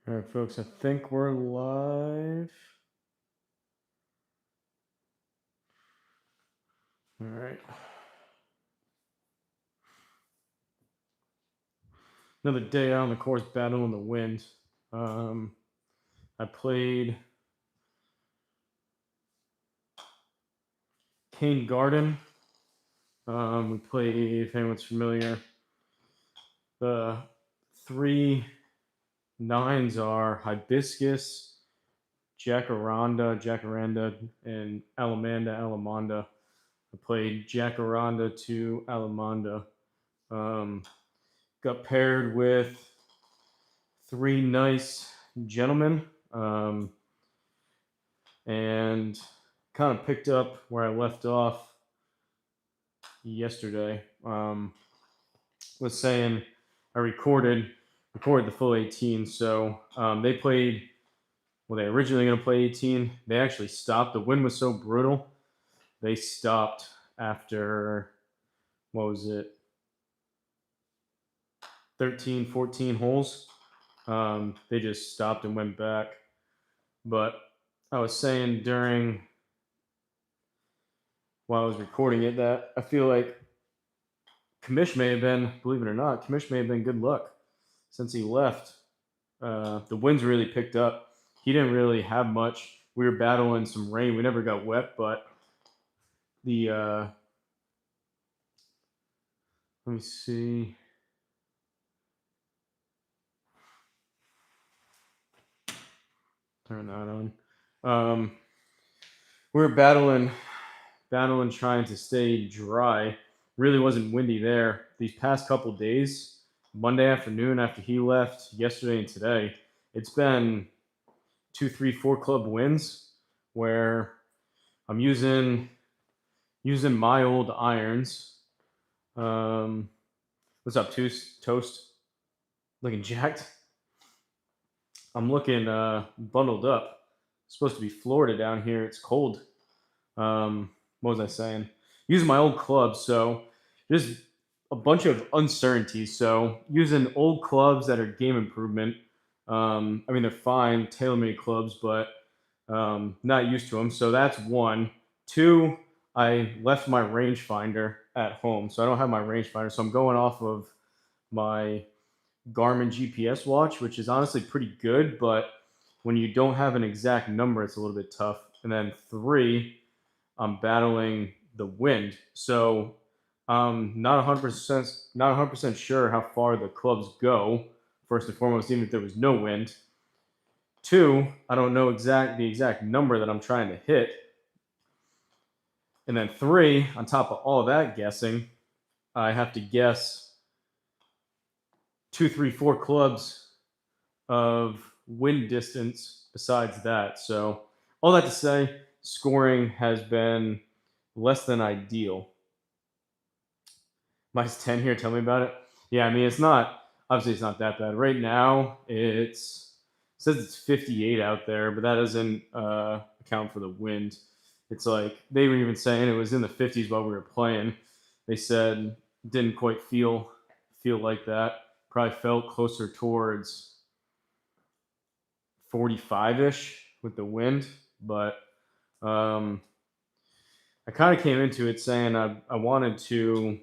All right, folks, I think we're live. All right. Another day out on the course battling the wind. I played Cane Garden. We played, if anyone's familiar, the three nines are Hibiscus, Jacaranda, and Alamanda. I played Jacaranda to Alamanda. Um, got paired with three nice gentlemen, and kind of picked up where I left off yesterday. Was saying I recorded the full 18. So they played. Well, they originally going to play 18. They actually stopped. The wind was so brutal. They stopped after, what was it, 13, 14 holes. They just stopped and went back. But I was saying while I was recording it that I feel like Kamish may have been, believe it or not, Kamish may have been good luck since he left. The winds really picked up. He didn't really have much. We were battling some rain. We never got wet, but the let me see. Turn that on. We were battling, trying to stay dry. Really wasn't windy there. These past couple days, Monday afternoon after he left, yesterday and today, it's been 2, 3, 4 club winds where I'm using my old irons. What's up, Toast? Looking jacked. I'm looking bundled up. It's supposed to be Florida down here. It's cold. What was I saying? Using my old clubs, so just a bunch of uncertainties. So using old clubs that are game improvement. I mean, they're fine, TaylorMade clubs, but not used to them. So that's one. Two, I left my rangefinder at home, so I don't have my rangefinder. So I'm going off of my Garmin GPS watch, which is honestly pretty good, but when you don't have an exact number, it's a little bit tough. And then three, I'm battling the wind, so I'm not 100% sure how far the clubs go. First and foremost, even if there was no wind. Two, I don't know the exact number that I'm trying to hit. And then three, on top of all of that guessing, I have to guess 2, 3, 4 clubs of wind distance besides that. So all that to say, scoring has been less than ideal. Mine's 10 here. Tell me about it. Yeah, I mean, it's not that bad. Right now, it says it's 58 out there, but that doesn't account for the wind. It's like they were even saying it was in the 50s while we were playing. They said didn't quite feel like that. Probably felt closer towards 45-ish with the wind, but um, I kind of came into it saying I wanted to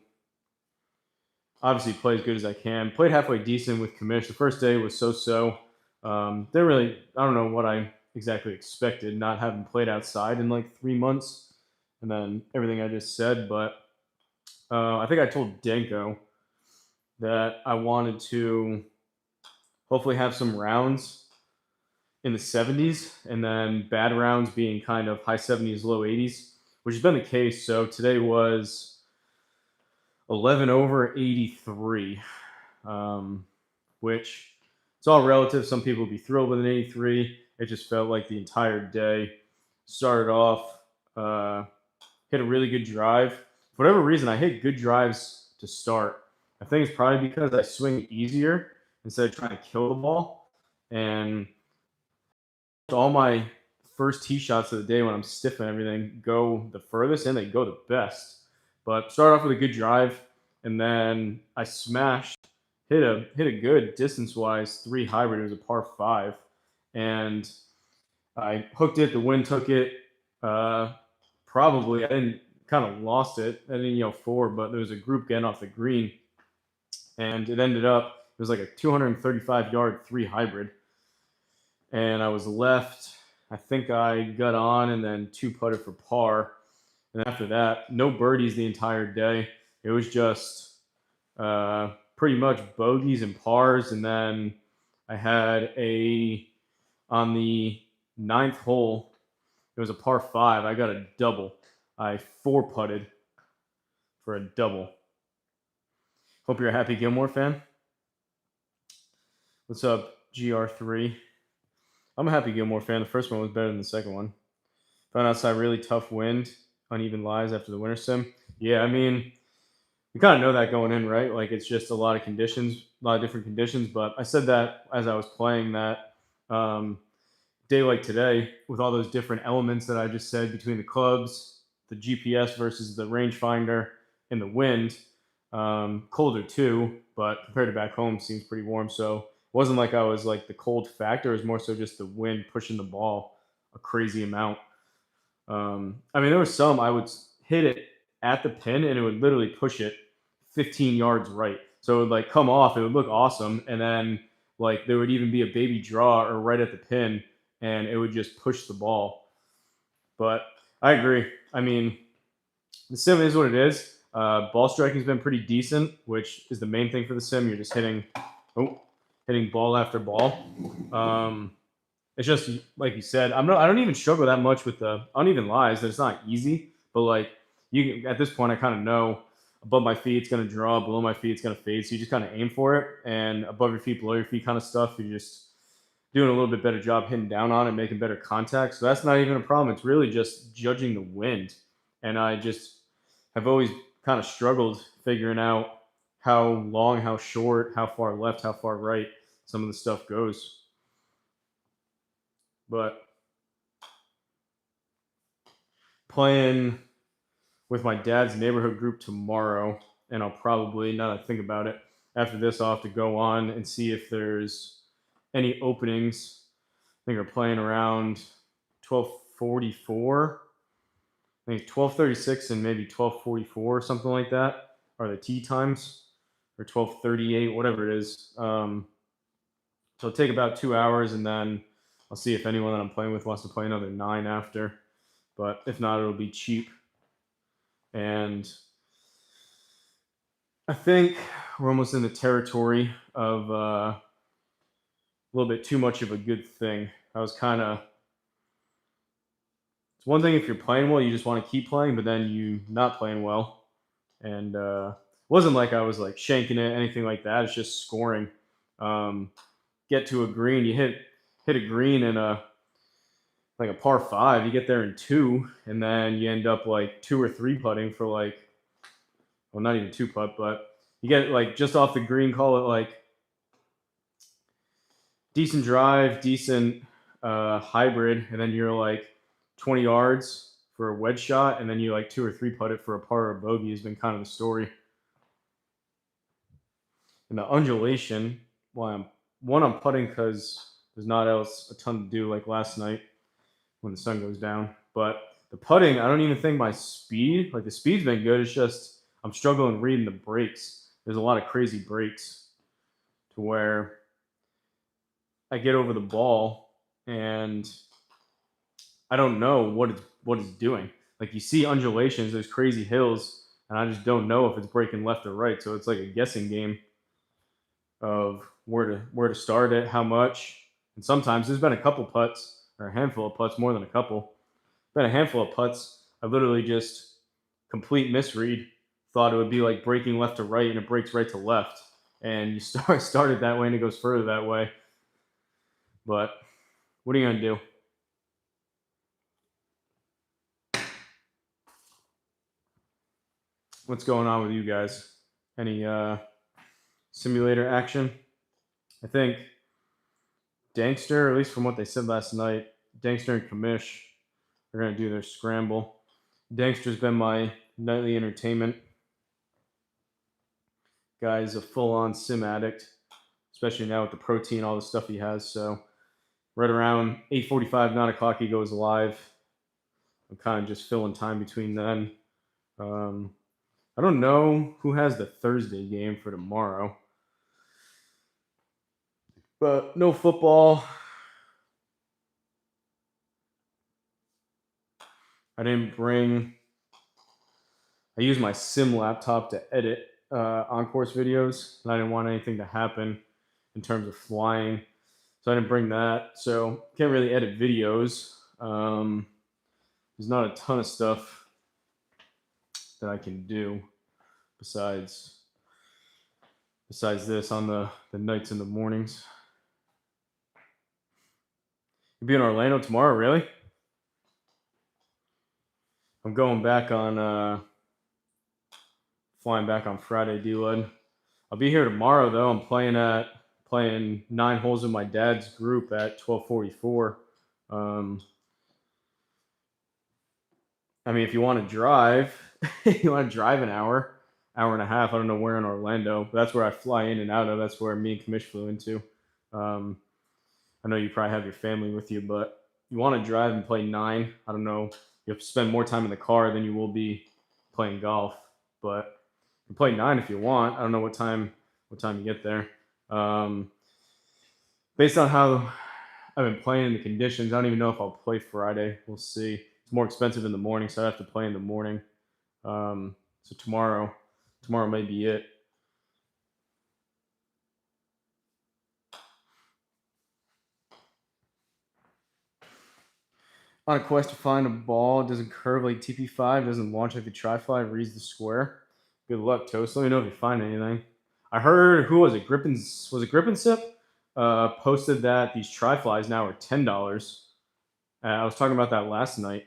obviously play as good as I can. Played halfway decent with Commish. The first day was so. Didn't really, I don't know what I exactly expected, not having played outside in like 3 months, and then everything I just said. But I think I told Denko that I wanted to hopefully have some rounds in the 70s, and then bad rounds being kind of high 70s, low 80s, which has been the case. So today was 11 over 83, which it's all relative. Some people would be thrilled with an 83. It just felt like the entire day started off, hit a really good drive. For whatever reason, I hit good drives to start. I think it's probably because I swing easier instead of trying to kill the ball. And all my first tee shots of the day when I'm stiff and everything go the furthest and they go the best. But start off with a good drive, and then I smashed, hit a good distance wise 3 hybrid. It was a par 5, and I hooked it. The wind took it. Uh, Probably I didn't kind of lost it. I didn't four, but there was a group getting off the green, and it ended up it was like a 235-yard 3 hybrid, and I was left. I think I got on and then two putted for par, and after that, no birdies the entire day. It was just pretty much bogeys and pars, and then I had a on the ninth hole. It was a par 5. I got a double. I four putted for a double. Hope you're a Happy Gilmore fan. What's up, GR3? I'm a Happy Gilmore fan. The first one was better than the second one. Found outside really tough wind, uneven lies after the winter sim. Yeah, I mean, you kind of know that going in, right? Like it's just a lot of conditions, a lot of different conditions. But I said that as I was playing that day like today, with all those different elements that I just said between the clubs, the GPS versus the rangefinder, and the wind. Colder too, but compared to back home, seems pretty warm. So it wasn't like I was like the cold factor. It was more so just the wind pushing the ball a crazy amount. I mean, there was some I would hit it at the pin and it would literally push it 15 yards right. So it would like come off, it would look awesome, and then like there would even be a baby draw or right at the pin, and it would just push the ball. But I agree. I mean, the sim is what it is. Ball striking has been pretty decent, which is the main thing for the sim. You're just hitting ball after ball. It's just like you said. I don't even struggle that much with the uneven lies. That it's not easy, but like you at this point, I kind of know above my feet it's gonna draw, below my feet it's gonna fade. So you just kind of aim for it, and above your feet, below your feet, kind of stuff. You're just doing a little bit better job hitting down on it, making better contact. So that's not even a problem. It's really just judging the wind, and I just have always kind of struggled figuring out how long, how short, how far left, how far right some of the stuff goes. But playing with my dad's neighborhood group tomorrow, and I'll probably, now that I think about it, after this, I'll have to go on and see if there's any openings. I think we're playing around 12:44. I think 12:36 and maybe 12:44 or something like that are the tee times, or 12:38, whatever it is. So it'll take about 2 hours, and then I'll see if anyone that I'm playing with wants to play another 9 after. But if not, it'll be cheap. And I think we're almost in the territory of a little bit too much of a good thing. I was kind of. It's one thing if you're playing well, you just want to keep playing, but then you not playing well, and it wasn't like I was like shanking it, anything like that. It's just scoring. Um, get to a green, you hit a green in a like a par 5, you get there in two, and then you end up like two or three putting for like, well, not even two putt, but you get like just off the green, call it like decent drive, decent hybrid, and then you're like 20 yards for a wedge shot, and then you like two or three putt it for a par or a bogey has been kind of the story. And the undulation, well, I'm putting because there's not else a ton to do like last night when the sun goes down. But the putting, I don't even think my speed, like the speed's been good. It's just I'm struggling reading the breaks. There's a lot of crazy breaks to where I get over the ball and I don't know what it's doing. Like you see undulations, there's crazy hills, and I just don't know if it's breaking left or right. So it's like a guessing game of where to start it, how much. And sometimes there's been a couple putts or a handful of putts, more than a couple. Been a handful of putts. I literally just complete misread. Thought it would be like breaking left to right, and it breaks right to left. And you started that way, and it goes further that way. But what are you gonna do? What's going on with you guys? Any simulator action? I think Dankster, at least from what they said last night, Dankster and Kamish are going to do their scramble. Dankster's been my nightly entertainment. Guy's a full-on sim addict, especially now with the protein, all the stuff he has. So right around 8:45, 9 o'clock, he goes live. I'm kind of just filling time between then. Um, I don't know who has the Thursday game for tomorrow, but no football. I didn't bring. I use my sim laptop to edit on course videos, and I didn't want anything to happen in terms of flying, so I didn't bring that. So can't really edit videos. There's not a ton of stuff that I can do besides this on the nights and the mornings. You'll be in Orlando tomorrow, really? I'm going back on flying back on Friday, D-Lud. I'll be here tomorrow though. I'm playing 9 holes with my dad's group at 12:44. Um, I mean, if you want to drive, you want to drive an hour, hour and a half. I don't know where in Orlando, but that's where I fly in and out of. That's where me and Kamish flew into. Um, I know you probably have your family with you, but you want to drive and play 9. I don't know. You have to spend more time in the car than you will be playing golf, but you can play 9 if you want. I don't know what time you get there. Um, Based on how I've been playing in the conditions, I don't even know if I'll play Friday. We'll see. It's more expensive in the morning, so I have to play in the morning. So tomorrow may be it. On a quest to find a ball, doesn't curve like TP5, doesn't launch like the Tri-Fly, reads the square. Good luck, Toast. Let me know if you find anything. I heard, who was it? Grip and Sip? Posted that these Tri-Flies now are $10. I was talking about that last night.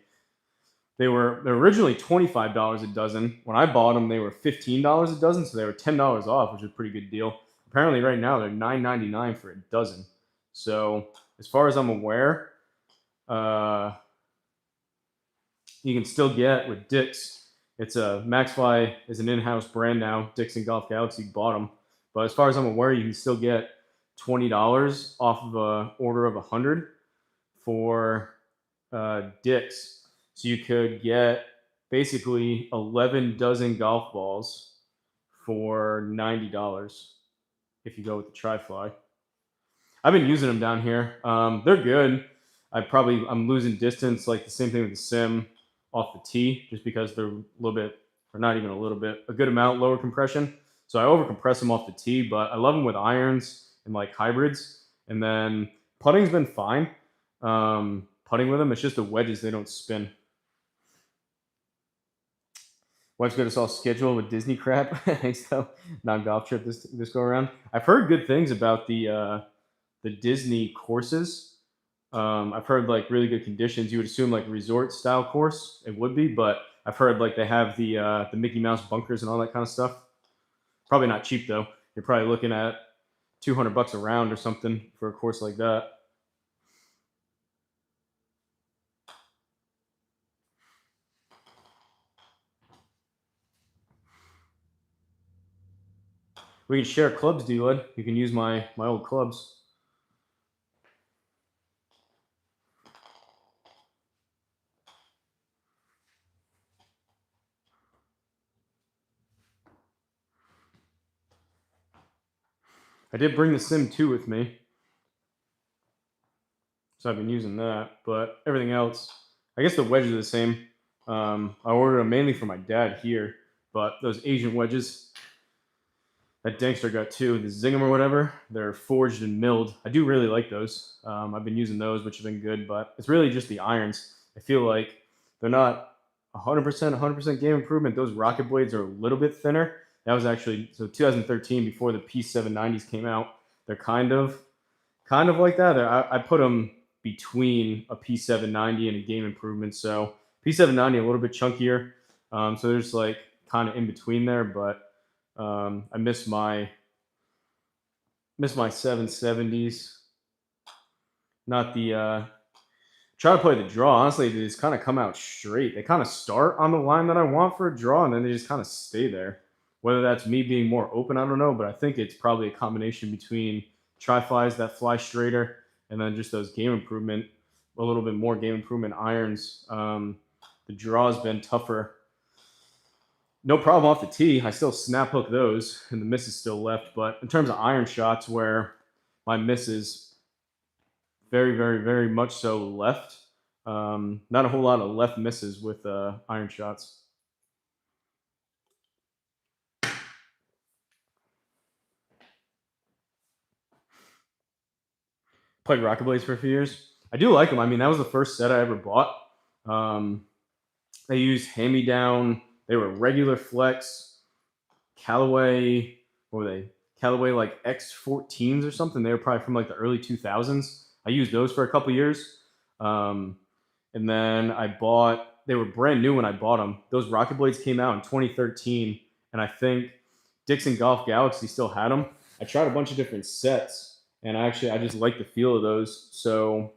They're originally $25 a dozen. When I bought them, they were $15 a dozen, so they were $10 off, which is a pretty good deal. Apparently, right now they're $9.99 for a dozen. So, as far as I'm aware, uh, you can still get with Dick's. It's a MaxFly is an in-house brand now. Dick's and Golf Galaxy bought them, but as far as I'm aware, you can still get $20 off of a order of 100 for Dick's. So you could get basically 11 dozen golf balls for $90 if you go with the Tri-Fly. I've been using them down here. They're good. I'm losing distance, like the same thing with the Sim off the tee, just because they're a little bit, or not even a little bit, a good amount lower compression. So I over compress them off the tee, but I love them with irons and like hybrids. And then putting's been fine. Putting with them, it's just the wedges, they don't spin. Wife's got us all scheduled with Disney crap. Thanks though. Non-golf trip this go around. I've heard good things about the Disney courses. I've heard like really good conditions. You would assume like resort style course it would be, but I've heard like they have the Mickey Mouse bunkers and all that kind of stuff. Probably not cheap though. You're probably looking at $200 a round or something for a course like that. We can share clubs, D-Lud. You can use my old clubs. I did bring the Sim 2 with me, so I've been using that. But everything else, I guess the wedges are the same. I ordered them mainly for my dad here, but those Asian wedges that Dankster got too, the Zingham or whatever, they're forged and milled. I do really like those. I've been using those, which have been good, but it's really just the irons. I feel like they're not 100% game improvement. Those rocket blades are a little bit thinner. That was actually, so 2013, before the P790s came out. They're kind of like that. I put them between a P790 and a game improvement. So P790 a little bit chunkier. So there's like kind of in between there, but I miss my 770s. Not the try to play the draw. Honestly, they just kind of come out straight. They kind of start on the line that I want for a draw, and then they just kind of stay there. Whether that's me being more open, I don't know, but I think it's probably a combination between tri-flies that fly straighter and then just those game improvement, a little bit more game improvement irons. The draw's been tougher. No problem off the tee. I still snap hook those, and the miss is still left. But in terms of iron shots, where my miss is very, very, very much so left. Not a whole lot of left misses with iron shots. Played Rocket Blades for a few years. I do like them. I mean, that was the first set I ever bought. Um, they used hand me down. They were regular flex, Callaway. What were they? Callaway like X14s or something. They were probably from like the early 2000s. I used those for a couple years. Um, and then I bought. They were brand new when I bought them. Those Rocket Blades came out in 2013, and I think Dixon Golf Galaxy still had them. I tried a bunch of different sets, and I just like the feel of those. So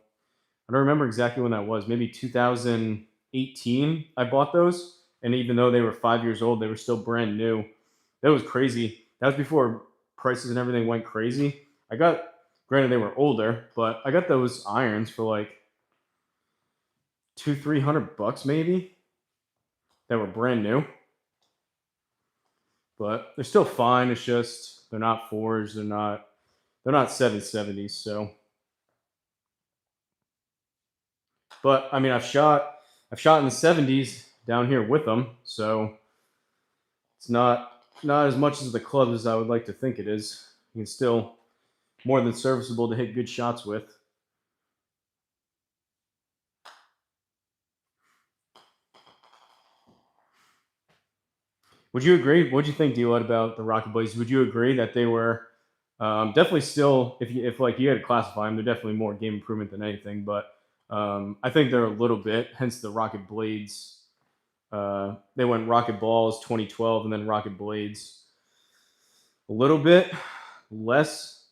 I don't remember exactly when that was. Maybe 2018. I bought those, and even though they were 5 years old, they were still brand new. That was crazy. That was before prices and everything went crazy. I got, granted they were older, but I got those irons for like 200-300 bucks maybe. That were brand new, but they're still fine. It's just they're not fours. They're not 770s. So, but I mean, I've shot in the 70s down here with them. So it's not as much as the club as I would like to think it is. You can still more than serviceable to hit good shots with. Would you agree? What do you think, Dealette, about the Rocket Blades? Would you agree that they were definitely still, if like you had to classify them, they're definitely more game improvement than anything. But I think they're a little bit. Hence the Rocket Blades. They went Rocket Balls 2012 and then Rocket Blades a little bit less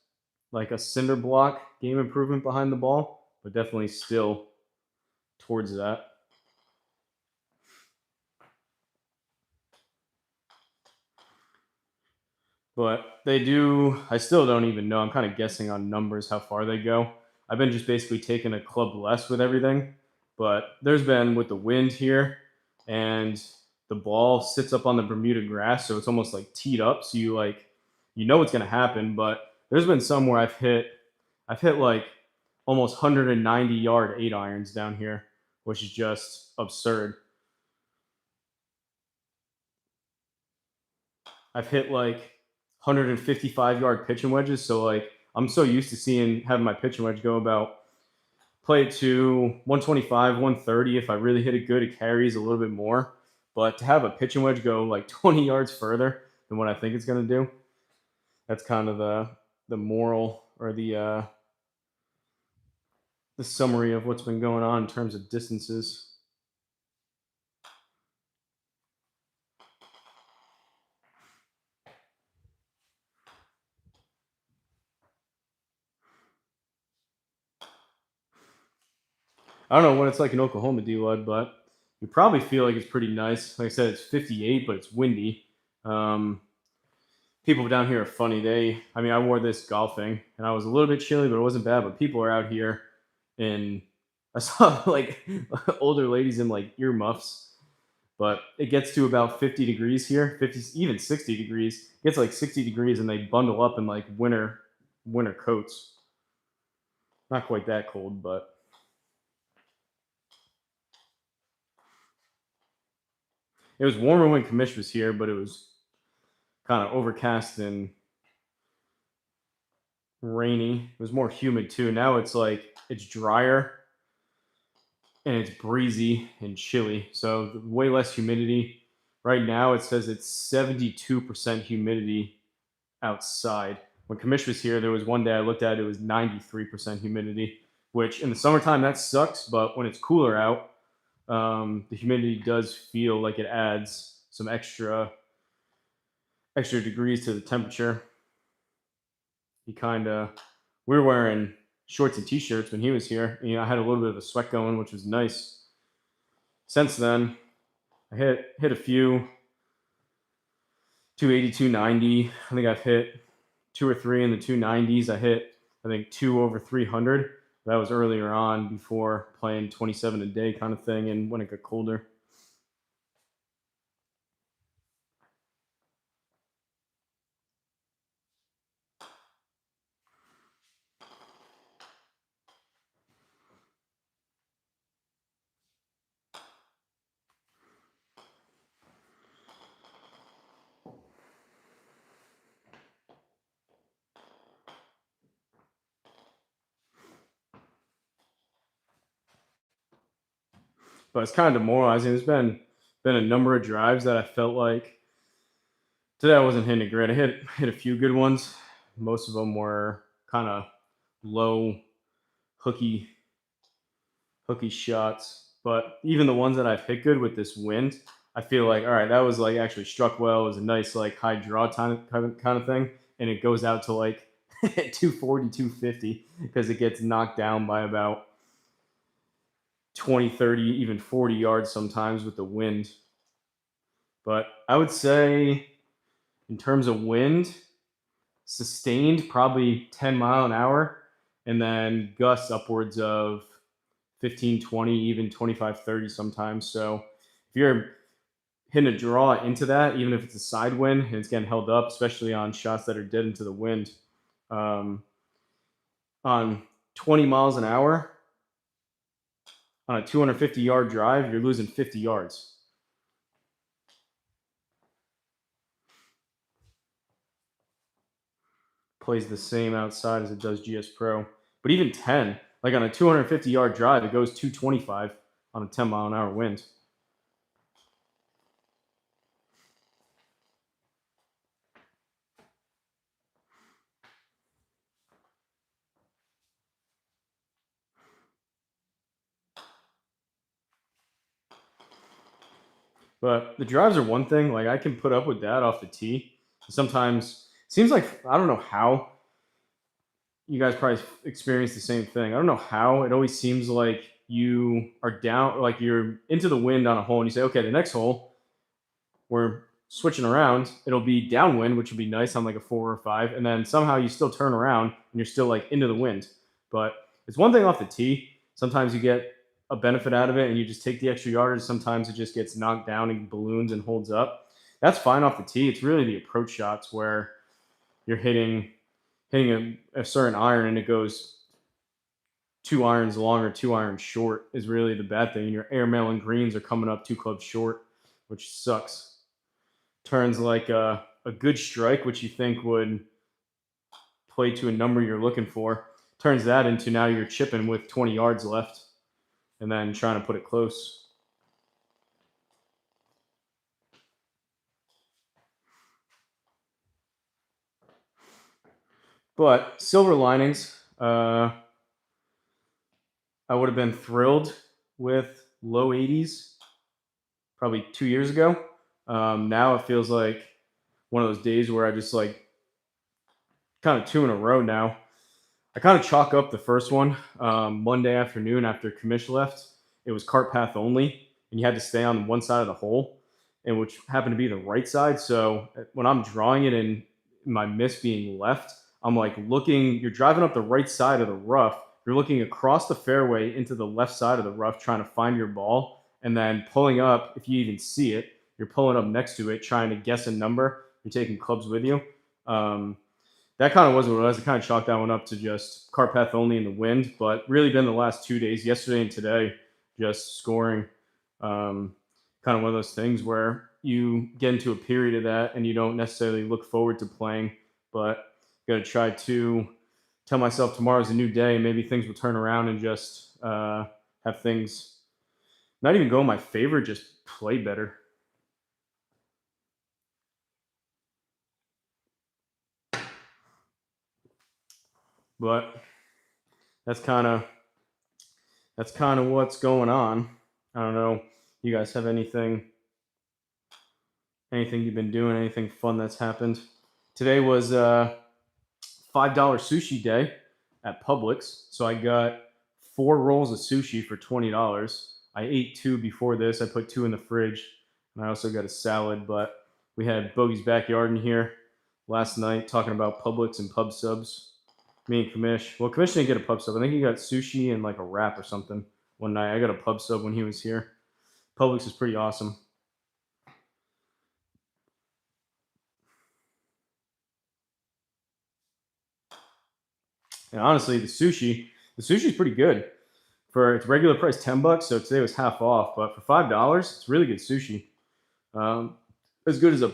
like a cinder block game improvement behind the ball, but definitely still towards that. But they do. I still don't even know. I'm kind of guessing on numbers how far they go. I've been just basically taking a club less with everything. But there's been with the wind here, and the ball sits up on the Bermuda grass, so it's almost like teed up. So you know what's gonna happen. But there's been some where I've hit like almost 190-yard 8 irons down here, which is just absurd. I've hit like 155-yard pitching wedges. So like I'm so used to seeing having my pitching wedge go about play it to 125, 130. If I really hit it good, it carries a little bit more. But to have a pitching wedge go like 20 yards further than what I think it's going to do, that's kind of the moral or the summary of what's been going on in terms of distances. I don't know what it's like in Oklahoma, D-Lud, but you probably feel like it's pretty nice. Like I said, it's 58, but it's windy. Um, People down here are funny. I mean, I wore this golfing, and I was a little bit chilly, but it wasn't bad. But people are out here, and I saw like older ladies in like earmuffs. But it gets to about 50 degrees here, 50, even 60 degrees. It gets like 60 degrees, and they bundle up in like winter coats. Not quite that cold, but it was warmer when Kamish was here, but it was kind of overcast and rainy. It was more humid too. Now it's like it's drier and it's breezy and chilly. So way less humidity. Right now it says it's 72% humidity outside. When Kamish was here, there was one day I looked at it, it was 93% humidity, which in the summertime that sucks, but when it's cooler out, the humidity does feel like it adds some extra degrees to the temperature. He kind of we were wearing shorts and t-shirts when he was here. And, I had a little bit of a sweat going, which was nice. Since then, I hit a few 280, 290. I think I've hit two or three in the 290s. I hit, I think, two over 300. That was earlier on before playing 27 a day kind of thing and when it got colder. But it's kind of demoralizing. There's been a number of drives that I felt like today I wasn't hitting it great. I hit a few good ones. Most of them were kind of low, hooky hooky shots. But even the ones that I've hit good with this wind, I feel like all right, that was like actually struck well. It was a nice like high draw kind of thing, and it goes out to like 240, 250 because it gets knocked down by about 20, 30, even 40 yards sometimes with the wind. But I would say in terms of wind, sustained probably 10 mile an hour, and then gusts upwards of 15, 20, even 25, 30 sometimes. So if you're hitting a draw into that, even if it's a side wind and it's getting held up, especially on shots that are dead into the wind, um, on 20 miles an hour on a 250-yard drive, you're losing 50 yards. Plays the same outside as it does GSPro. But even 10, like on a 250-yard drive, it goes 225 on a 10-mile-an-hour wind. But the drives are one thing. Like I can put up with that off the tee. Sometimes it seems like I don't know how you guys probably experience the same thing. I don't know how it always seems like you are down, like you're into the wind on a hole, and you say, okay, the next hole we're switching around. It'll be downwind, which would be nice on like a 4 or 5, and then somehow you still turn around and you're still like into the wind. But it's one thing off the tee. Sometimes you get a benefit out of it, and you just take the extra yardage. Sometimes it just gets knocked down and balloons and holds up. That's fine off the tee. It's really the approach shots where you're hitting a certain iron and it goes 2 irons long or 2 irons short is really the bad thing. And your airmail and greens are coming up 2 clubs short, which sucks. Turns like a good strike, which you think would play to a number you're looking for, turns that into now you're chipping with 20 yards left and then trying to put it close. But silver linings, I would have been thrilled with low 80s probably 2 years ago. Now it feels like one of those days where I just like kind of two in a row now. I kind of chalk up the first one Monday afternoon after Commish left. It was cart path only, and you had to stay on one side of the hole, and which happened to be the right side. So when I'm drawing it and my miss being left, I'm like looking. You're driving up the right side of the rough. You're looking across the fairway into the left side of the rough, trying to find your ball, and then pulling up. If you even see it, you're pulling up next to it, trying to guess a number. You're taking clubs with you. Um, that kind of was what it was. I kind of chalked that one up to just cart path only in the wind, but really been the last 2 days, yesterday and today, just scoring. Kind of one of those things where you get into a period of that and you don't necessarily look forward to playing, but got to try to tell myself tomorrow's a new day and maybe things will turn around and just have things not even go in my favor, just play better. But that's kind of what's going on. I don't know. You guys have anything you've been doing? Anything fun that's happened? Today was $5 sushi day at Publix, so I got 4 rolls of sushi for $20. I ate two before this. I put two in the fridge, and I also got a salad. But We had Bogey's Backyard in here last night talking about Publix and pub subs. Me and Kamish. Well, Kamish didn't get a pub sub. I think he got sushi and like a wrap or something one night. I got a pub sub when he was here. Publix is pretty awesome. And honestly, the sushi is pretty good for its regular price, $10. So today was half off, but for $5, it's really good sushi. Um, as good as a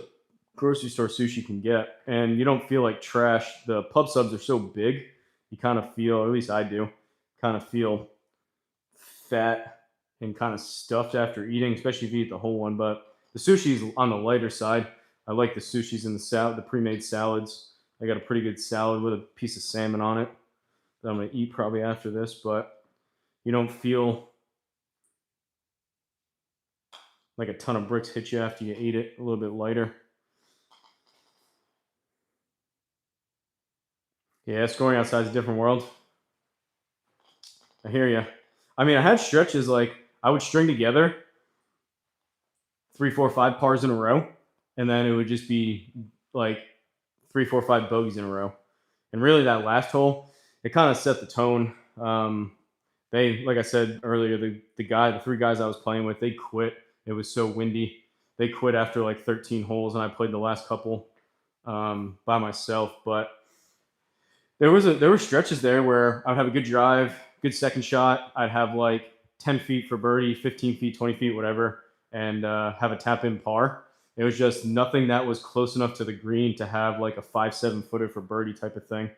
grocery store sushi can get, and you don't feel like trash. The pub subs are so big, you kind of feel, or at least I do, kind of feel fat and kind of stuffed after eating, especially if you eat the whole one. But the sushi's on the lighter side. I like the sushis and the salad, the pre-made salads. I got a pretty good salad with a piece of salmon on it that I'm gonna eat probably after this. But you don't feel like a ton of bricks hit you after you eat it. A little bit lighter. Yeah, scoring outside is a different world. I hear you. I mean, I had stretches like I would string together three, four, five pars in a row, and then it would just be like three, four, five bogeys in a row. And really, that last hole, it kind of set the tone. They, like I said earlier, the three guys I was playing with, they quit. It was so windy. They quit after like 13 holes, and I played the last couple by myself. But there were stretches there where I would have a good drive, good second shot. I'd have like 10 feet for birdie, 15 feet, 20 feet, whatever, and have a tap in par. It was just nothing that was close enough to the green to have like a 5, 7 footer for birdie type of thing.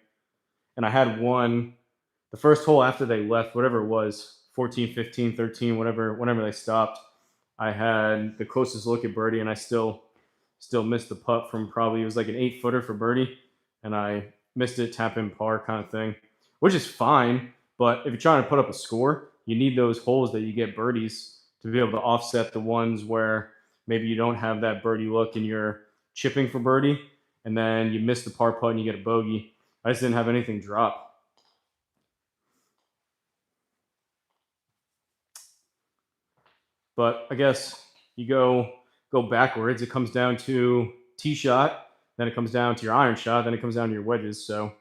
And I had one the first hole after they left, whatever it was, 14, 15, 13, whenever they stopped. I had the closest look at birdie, and I still missed the putt from probably it was like an 8 footer for birdie, and I missed it, tap in par kind of thing, which is fine. But if you're trying to put up a score, you need those holes that you get birdies to be able to offset the ones where maybe you don't have that birdie look and you're chipping for birdie, and then you miss the par putt and you get a bogey. I just didn't have anything drop. But I guess you go backwards. It comes down to tee shot, then it comes down to your iron shot, then it comes down to your wedges. So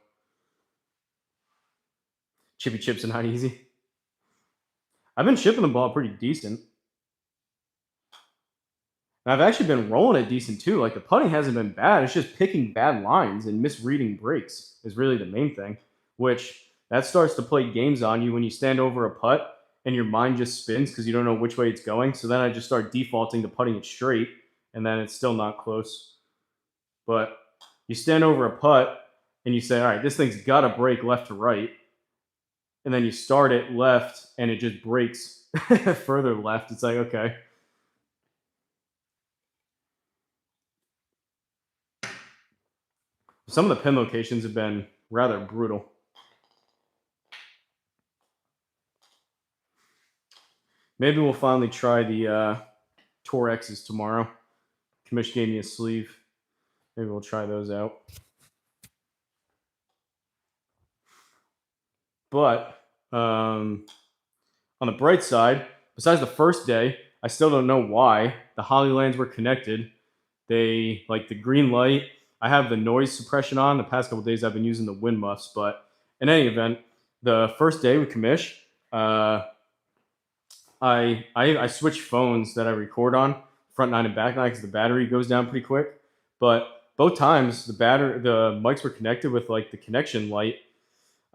chippy chips are not easy. I've been chipping the ball pretty decent. And I've actually been rolling it decent too. Like the putting hasn't been bad. It's just picking bad lines and misreading breaks is really the main thing. Which that starts to play games on you when you stand over a putt and your mind just spins because you don't know which way it's going. So then I just start defaulting to putting it straight, and then it's still not close. But you stand over a putt and you say, all right, this thing's got to break left to right. And then you start it left and it just breaks further left. It's like, okay. Some of the pin locations have been rather brutal. Maybe we'll finally try the Tour X's tomorrow. Kamish gave me a sleeve. Maybe we'll try those out. But on the bright side, besides the first day, I still don't know why the Hollylands were connected. They like the green light. I have the noise suppression on. The past couple of days, I've been using the wind muffs. But in any event, the first day with Kamish, I switch phones that I record on, front nine and back nine, because the battery goes down pretty quick. But both times the mics were connected with like the connection light.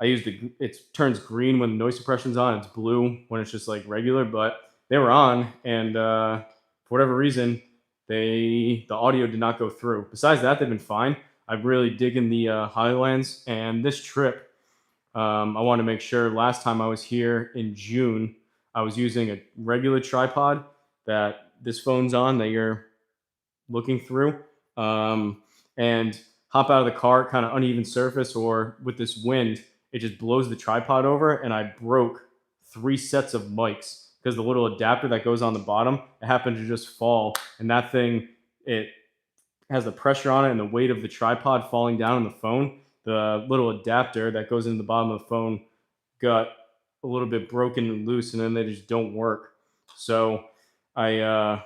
I use it turns green when the noise suppression's on. It's blue when it's just like regular. But they were on, and for whatever reason, the audio did not go through. Besides that, they've been fine. I'm really digging the Highlands, and this trip, I want to make sure. Last time I was here in June, I was using a regular tripod that this phone's on that you're looking through, and hop out of the car, kind of uneven surface, or with this wind, it just blows the tripod over, and I broke 3 sets of mics because the little adapter that goes on the bottom, it happened to just fall, and that thing, it has the pressure on it and the weight of the tripod falling down on the phone. The little adapter that goes into the bottom of the phone got a little bit broken and loose, and then they just don't work. So I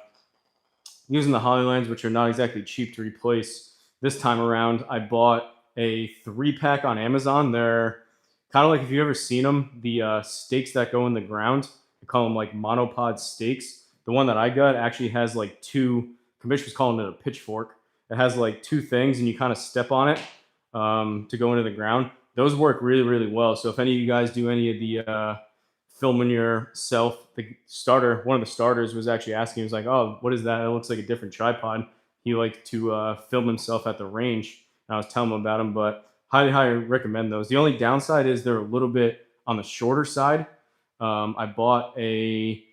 using the Hololens, which are not exactly cheap to replace. This time around, I bought a 3-pack on Amazon. They're kind of like, if you've ever seen them, the stakes that go in the ground. They call them like monopod stakes. The one that I got actually has like two. Kamish was calling it a pitchfork. It has like two things, and you kind of step on it to go into the ground. Those work really, really well. So if any of you guys do any of the filming yourself, the starter, one of the starters was actually asking, he was like, "Oh, what is that? It looks like a different tripod." He liked to film himself at the range. And I was telling him about them, but highly, highly recommend those. The only downside is they're a little bit on the shorter side. I bought a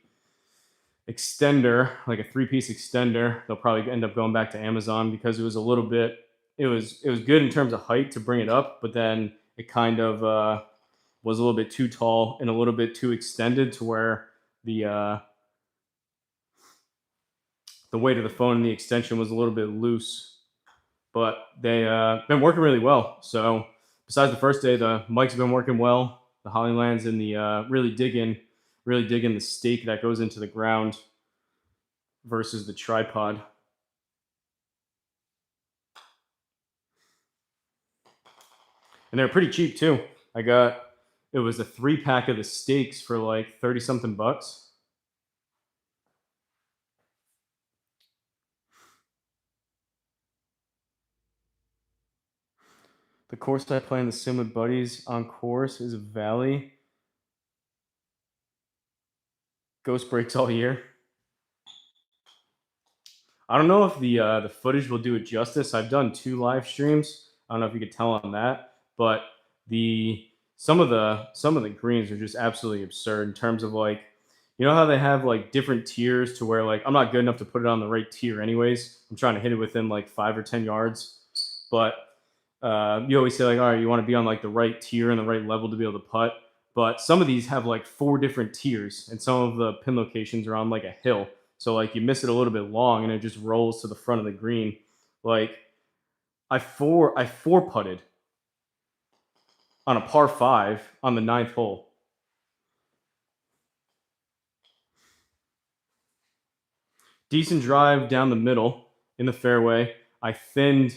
extender, like a 3-piece extender. They'll probably end up going back to Amazon because it was a little bit. It was good in terms of height to bring it up, but then it kind of was a little bit too tall and a little bit too extended to where the weight of the phone and the extension was a little bit loose. But they been working really well. So besides the first day, the mics have been working well. The Hollylands and the really digging the stake that goes into the ground versus the tripod. And they're pretty cheap too. It was a 3-pack of the stakes for like 30 something bucks. The course I play in the sim with buddies on course is Valley. Ghost breaks all year. I don't know if the footage will do it justice. I've done 2 live streams. I don't know if you could tell on that, but the some of the greens are just absolutely absurd in terms of like, you know how they have like different tiers to where like I'm not good enough to put it on the right tier anyways. I'm trying to hit it within like 5 or 10 yards, but you always say like, all right, you want to be on like the right tier and the right level to be able to putt. But some of these have like 4 different tiers, and some of the pin locations are on like a hill. So like you miss it a little bit long, and it just rolls to the front of the green. Like I four putted on a par 5 on the 9th hole. Decent drive down the middle in the fairway. I thinned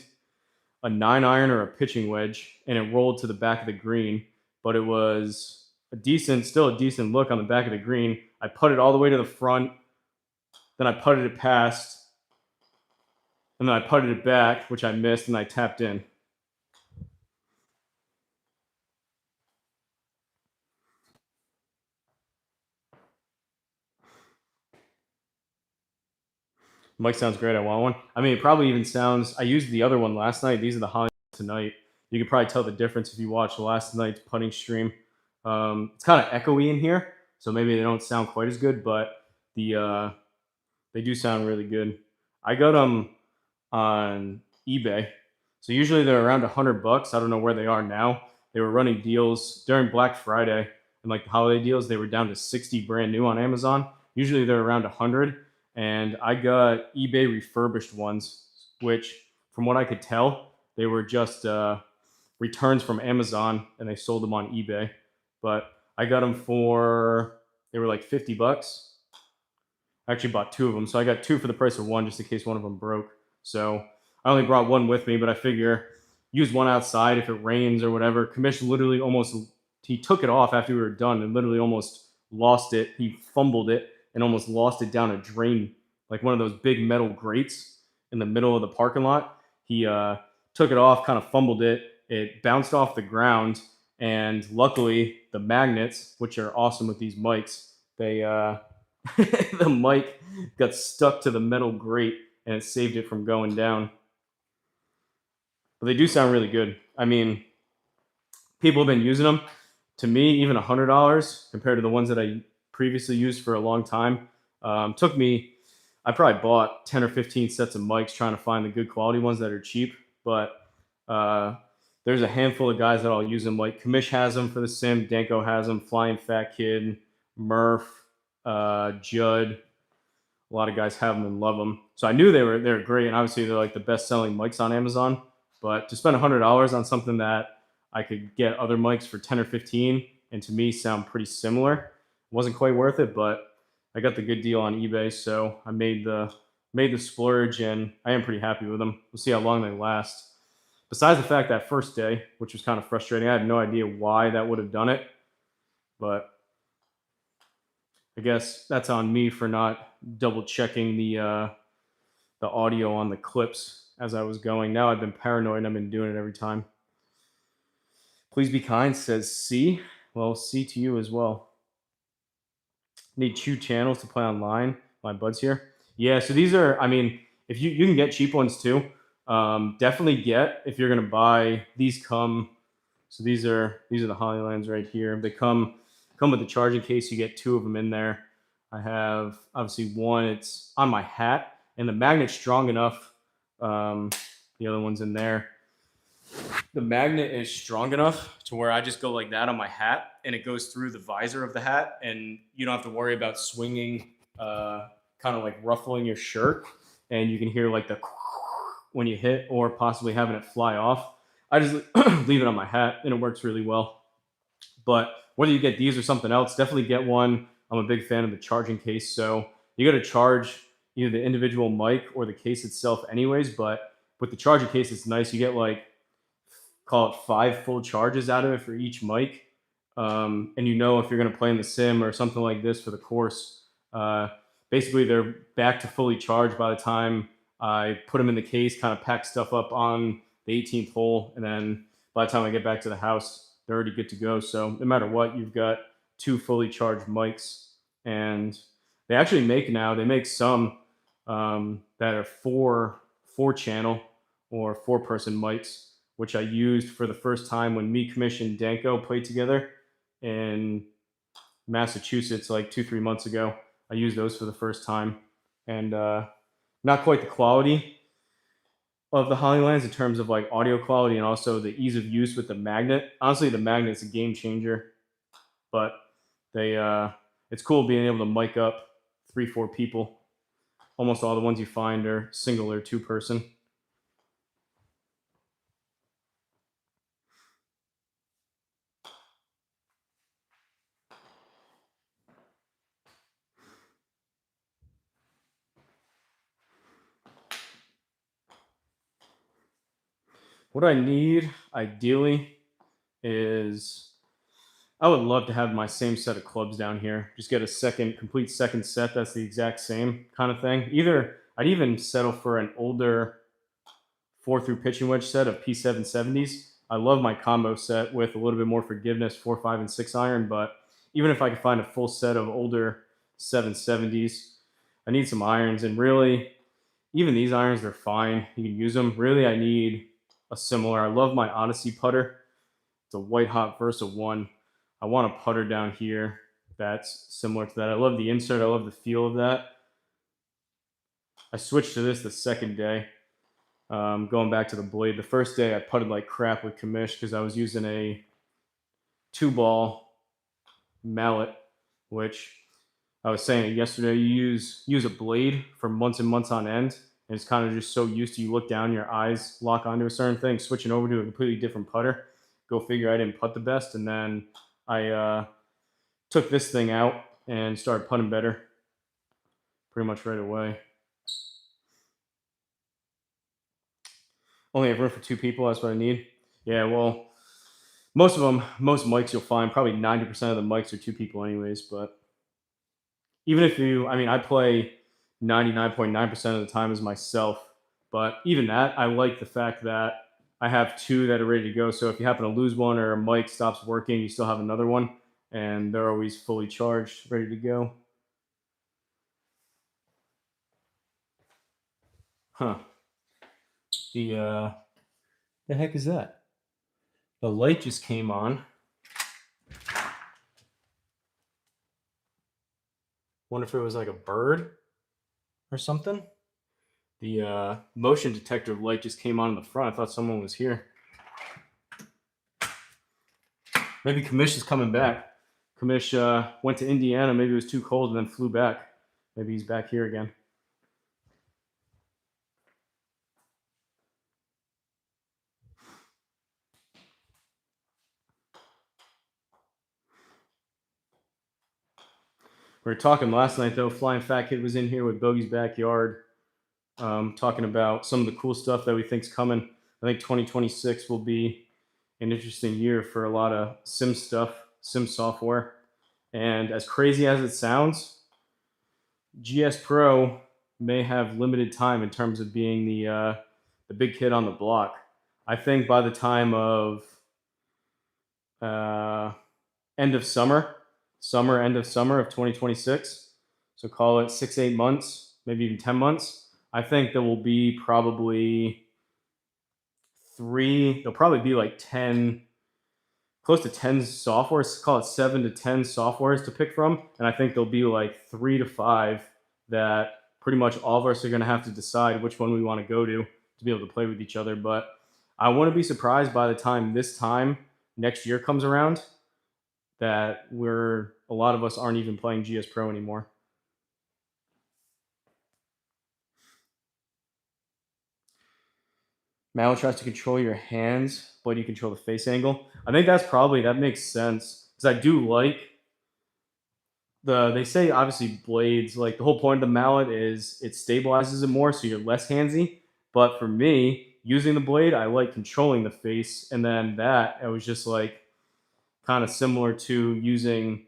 a 9-iron or a pitching wedge, and it rolled to the back of the green. But it was still a decent look on the back of the green. I putted all the way to the front, then I putted it past, and then I putted it back, which I missed, and I tapped in. Mike sounds great. I want one. I mean, it probably even sounds. I used the other one last night. These are the Holly tonight. You could probably tell the difference if you watch last night's putting stream. It's kind of echoey in here, so maybe they don't sound quite as good, but they do sound really good. I got them on eBay, so usually they're around $100. I don't know where they are now. They were running deals during Black Friday and like the holiday deals. They were down to 60 brand new on Amazon. Usually they're around 100, and I got eBay refurbished ones, which from what I could tell, they were just returns from Amazon, and they sold them on eBay. But I got them for they were like $50. I actually bought 2 of them, so I got 2 for the price of one, just in case one of them broke. So I only brought one with me, but I figure use one outside if it rains or whatever. Commission literally almost he took it off after we were done and literally almost lost it. He fumbled it and almost lost it down a drain, like one of those big metal grates in the middle of the parking lot. He took it off, kind of fumbled it. It bounced off the ground, and luckily the magnets, which are awesome with these mics, they the mic got stuck to the metal grate and it saved it from going down. But they do sound really good. I mean, people have been using them. To me, even $100 compared to the ones that I previously used for a long time. Took me, I probably bought 10 or 15 sets of mics trying to find the good quality ones that are cheap. But there's a handful of guys that I'll use them. Like Kamish has them for the sim, Danko has them, Flying Fat Kid, Murph, Judd. A lot of guys have them and love them. So I knew they were great, and obviously they're like the best selling mics on Amazon. But to spend $100 on something that I could get other mics for 10 or 15, and to me sound pretty similar, wasn't quite worth it. But I got the good deal on eBay, so I made the made the splurge, and I am pretty happy with them. We'll see how long they last. Besides the fact that first day, which was kind of frustrating, I had no idea why that would have done it, but I guess that's on me for not double checking the audio on the clips as I was going. Now I've been paranoid and I've been doing it every time. Please be kind says C. Well, C to you as well. Need two channels to play online. My buds here. Yeah, so these are. I mean, if you can get cheap ones too. Definitely get if you're gonna buy. These come. So these are the Hollylands right here. They come with the charging case. You get two of them in there. I have obviously one. It's on my hat, and the magnet's strong enough. Um, the other one's in there. The magnet is strong enough to where I just go like that on my hat, and it goes through the visor of the hat, and you don't have to worry about swinging, kind of like ruffling your shirt, and you can hear like the when you hit, or possibly having it fly off. I just leave it on my hat, and it works really well. But whether you get these or something else, definitely get one. I'm a big fan of the charging case, so you got to charge either the individual mic or the case itself, anyways. But with the charging case, it's nice. You get like call it 5 full charges out of it for each mic. And you know if you're going to play in the sim or something like this for the course, uh, basically they're back to fully charged by the time I put them in the case, kind of pack stuff up on the 18th hole, and then by the time I get back to the house, they're already good to go. So no matter what, you've got two fully charged mics, and they actually make now. They make some that are four channel or 4-person mics, which I used for the first time when me, Commission, and Danko played together in Massachusetts like 2-3 months ago. I used those for the first time, and not quite the quality of the Hollylands in terms of like audio quality and also the ease of use with the magnet. Honestly, the magnet's a game changer, but they it's cool being able to mic up 3-4 people. Almost all the ones you find are single or 2-person. What I need ideally is I would love to have my same set of clubs down here. Just get a complete second set that's the exact same kind of thing. Either I'd even settle for an older 4 through pitching wedge set of P770s. I love my combo set with a little bit more forgiveness, 4, 5, and 6 iron. But even if I could find a full set of older 770s, I need some irons. And really, even these irons are fine. You can use them. Really, I need a similar. I love my Odyssey putter. It's a white hot Versa 1. I want a putter down here that's similar to that. I love the insert. I love the feel of that. I switched to this the second day. Going back to the blade, the first day I putted like crap with commish because I was using a 2-ball mallet, which I was saying it yesterday. You use a blade for months and months on end, and it's kind of just so used to you look down, your eyes lock onto a certain thing. Switching over to a completely different putter, go figure. I didn't putt the best, and then I took this thing out and started putting better, pretty much right away. Only have room for 2 people. That's what I need. Yeah, well, most of them, most mics you'll find, probably 90% of the mics are 2 people, anyways. But even if you, I mean, I play 99.9% of the time as myself. But even that, I like the fact that I have two that are ready to go. So if you happen to lose one or a mic stops working, you still have another one, and they're always fully charged, ready to go. Huh. The heck is that? The light just came on. Wonder if it was like a bird or something. The motion detector light just came on in the front. I thought someone was here. Maybe Kamish is coming back. Kamish went to Indiana. Maybe it was too cold and then flew back. Maybe he's back here again. We were talking last night, though. Flying Fat Kid was in here with Bogey's Backyard. talking about some of the cool stuff that we think's coming. I think 2026 will be an interesting year for a lot of sim stuff, sim software. And as crazy as it sounds, GSPro may have limited time in terms of being the big kid on the block. I think by the time of uh, end of end of summer of 2026, so call it 6 8 months, maybe even 10 months. I think there will be probably three. There'll probably be like 10, close to 10 softwares, call it 7 to 10 softwares to pick from. And I think there'll be like 3 to 5 that pretty much all of us are going to have to decide which one we want to go to be able to play with each other. But I wouldn't be surprised by the time this time next year comes around that a lot of us aren't even playing GS Pro anymore. Mal tries to control your hands, but you control the face angle. I think that makes sense because I do like they say obviously blades, like the whole point of the mallet is it stabilizes it more so you're less handsy. But for me, using the blade, I like controlling the face, and then that it was just like kind of similar to using,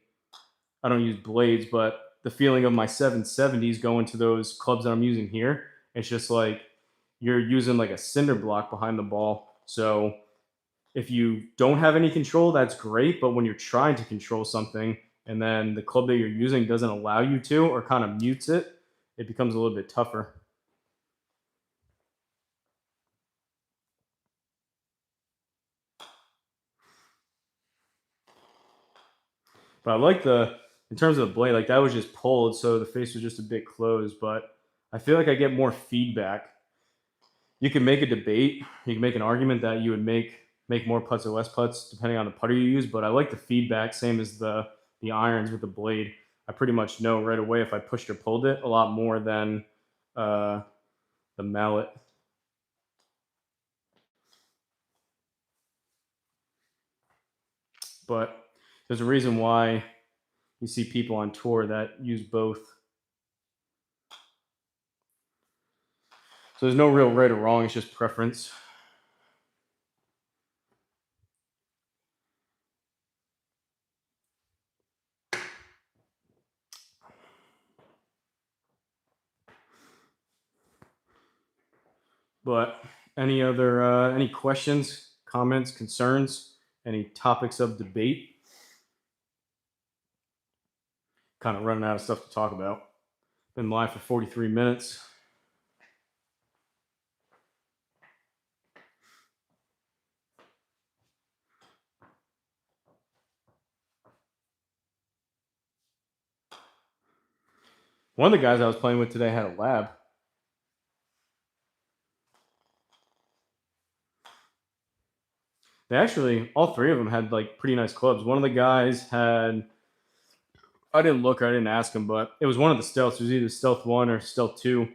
I don't use blades, but the feeling of my 770s going to those clubs that I'm using here, it's just like you're using like a cinder block behind the ball. So if you don't have any control, that's great. But when you're trying to control something and then the club that you're using doesn't allow you to or kind of mutes it, it becomes a little bit tougher. But I like in terms of the blade, like that was just pulled, so the face was just a bit closed. But I feel like I get more feedback. You can make a debate, you can make an argument that you would make more putts or less putts depending on the putter you use. But I like the feedback, same as the irons with the blade. I pretty much know right away if I pushed or pulled it a lot more than uh, the mallet. But there's a reason why you see people on tour that use both. So there's no real right or wrong, it's just preference. But any questions, comments, concerns, any topics of debate? Kind of running out of stuff to talk about. Been live for 43 minutes. One of the guys I was playing with today had a lab. They actually, all three of them had like pretty nice clubs. One of the guys had, I didn't look, I didn't ask him, but it was one of the stealths. It was either stealth 1 or stealth 2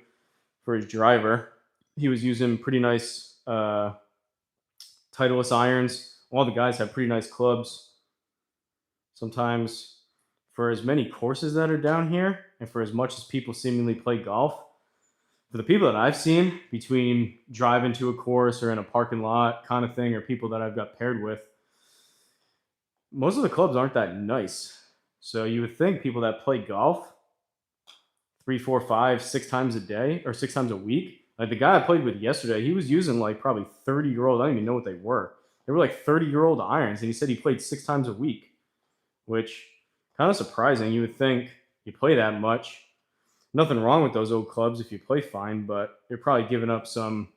for his driver. He was using pretty nice Titleist irons. All the guys have pretty nice clubs. Sometimes, for as many courses that are down here, and for as much as people seemingly play golf, for the people that I've seen between driving to a course or in a parking lot kind of thing, or people that I've got paired with, most of the clubs aren't that nice. So you would think people that play golf 3 4 5 6 times a day or 6 times a week, like the guy I played with yesterday, he was using like probably 30-year-old, I don't even know what they were. They were like 30-year-old irons, and he said he played 6 times a week, which kind of surprising. You would think you play that much, nothing wrong with those old clubs if you play fine, but you're probably giving up some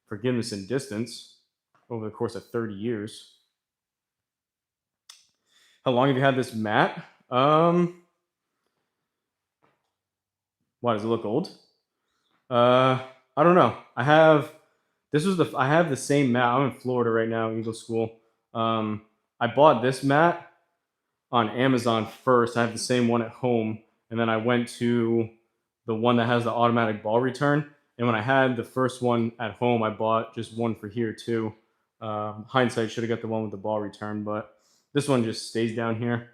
forgiveness and distance over the course of 30 years. How long have you had this mat? Why does it look old? I don't know. I have the same mat. I'm in Florida right now, Eagle School. Um, I bought this mat on Amazon first. I have the same one at home, and then I went to the one that has the automatic ball return. And when I had the first one at home, I bought just one for here too. Hindsight, should have got the one with the ball return, but this one just stays down here.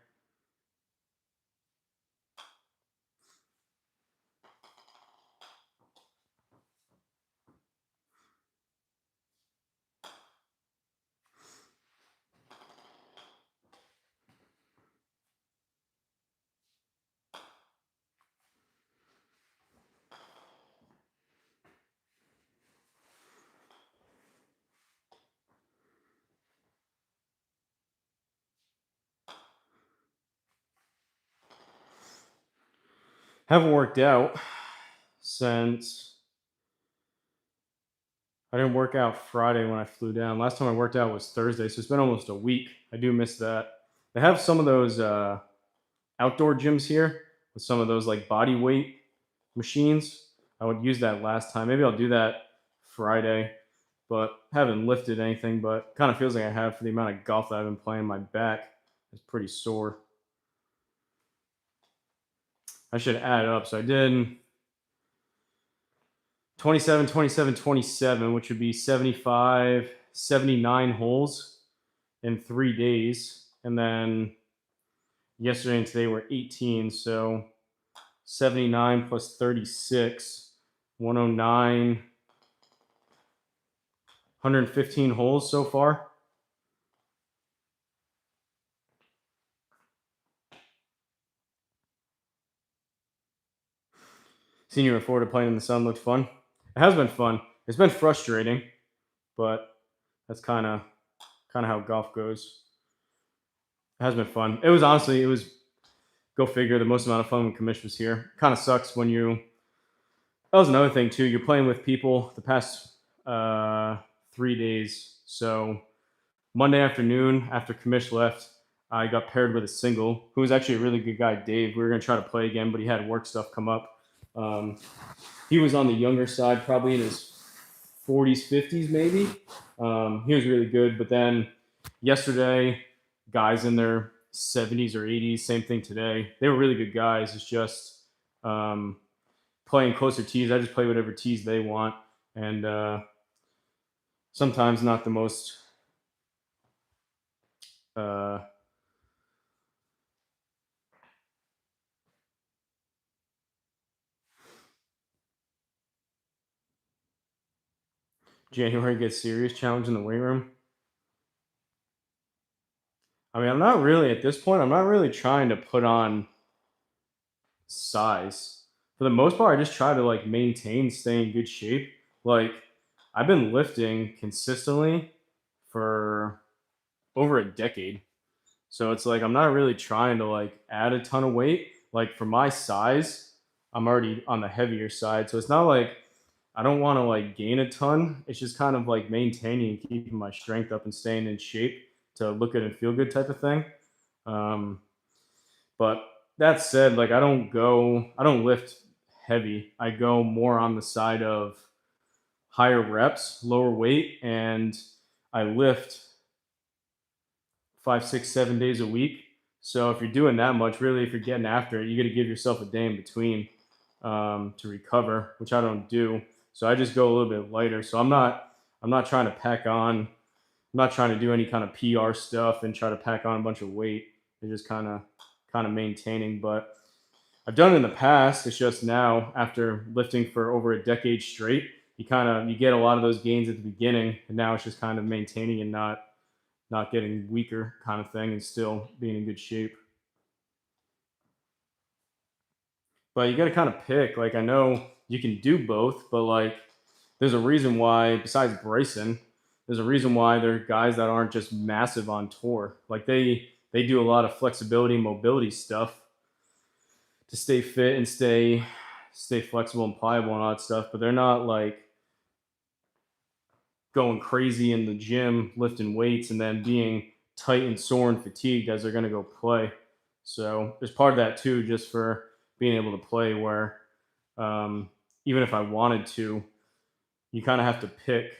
Haven't worked out since I didn't work out Friday when I flew down. Last time I worked out was Thursday, so it's been almost a week. I do miss that. They have some of those outdoor gyms here with some of those like body weight machines. I would use that last time. Maybe I'll do that Friday, but haven't lifted anything. But kind of feels like I have for the amount of golf that I've been playing. My back is pretty sore. I should add it up. So I did 27, 27, 27, which would be 75, 79 holes in 3 days. And then yesterday and today were 18. So 79 plus 36, 109, 115 holes so far. Seeing you in Florida playing in the sun looked fun. It has been fun. It's been frustrating, but that's kind of how golf goes. It has been fun. It was go figure the most amount of fun when Commish was here. Kind of sucks when you. That was another thing too. You're playing with people the past 3 days. So Monday afternoon after Commish left, I got paired with a single who was actually a really good guy, Dave. We were gonna try to play again, but he had work stuff come up. Um, he was on the younger side, probably in his 40s, 50s, maybe. He was really good. But then yesterday, guys in their 70s or 80s, same thing today. They were really good guys. It's just um, playing closer tees. I just play whatever tees they want. And sometimes not the most. Uh, January gets serious challenge in the weight room. I mean, I'm not really at this point. I'm not really trying to put on size. For the most part, I just try to like maintain, stay in good shape. Like I've been lifting consistently for over a decade. So it's like I'm not really trying to like add a ton of weight. Like for my size, I'm already on the heavier side. So it's not like I don't want to like gain a ton. It's just kind of like maintaining and keeping my strength up and staying in shape to look good and feel good type of thing. Um, but that said, like I don't lift heavy. I go more on the side of higher reps, lower weight, and I lift 5, 6, 7 days a week. So if you're doing that much, really, if you're getting after it, you got to give yourself a day in between to recover, which I don't do. So I just go a little bit lighter. So I'm not trying to pack on. I'm not trying to do any kind of PR stuff and try to pack on a bunch of weight. It's just kind of maintaining. But I've done it in the past. It's just now after lifting for over a decade straight, you get a lot of those gains at the beginning, and now it's just kind of maintaining and not getting weaker kind of thing, and still being in good shape. But you got to kind of pick. Like I know you can do both, but like there's a reason why. Besides Bryson, there's a reason why there are guys that aren't just massive on tour. Like they do a lot of flexibility and mobility stuff to stay fit and stay flexible and pliable and all that stuff. But they're not like going crazy in the gym lifting weights and then being tight and sore and fatigued as they're going to go play. So there's part of that too, just for being able to play. Where um, even if I wanted to, you kind of have to pick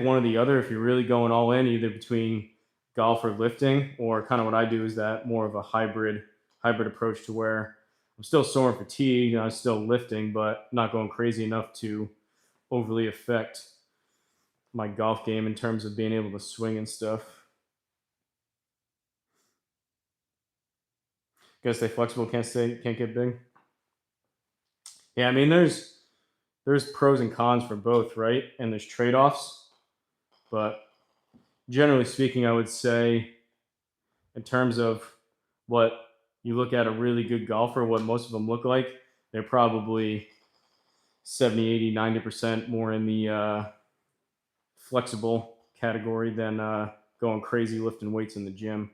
one or the other if you're really going all in, either between golf or lifting, or kind of what I do is that more of a hybrid approach to where I'm still sore and fatigued and I'm still lifting, but not going crazy enough to overly affect my golf game in terms of being able to swing and stuff. Gotta stay flexible, can't get big. Yeah, I mean there's pros and cons for both, right? And there's trade offs, but generally speaking, I would say in terms of what you look at a really good golfer, what most of them look like, they're probably 70, 80, 90% more in the flexible category than going crazy lifting weights in the gym.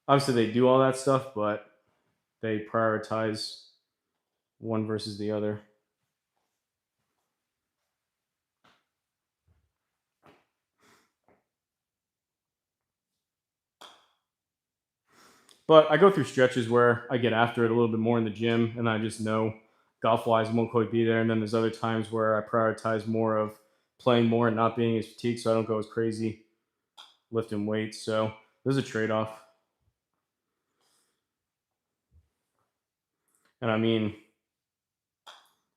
Obviously, they do all that stuff, but they prioritize one versus the other. But I go through stretches where I get after it a little bit more in the gym, and I just know golf wise won't quite be there. And then there's other times where I prioritize more of playing more and not being as fatigued, so I don't go as crazy lifting weights. So there's a trade off. And I mean,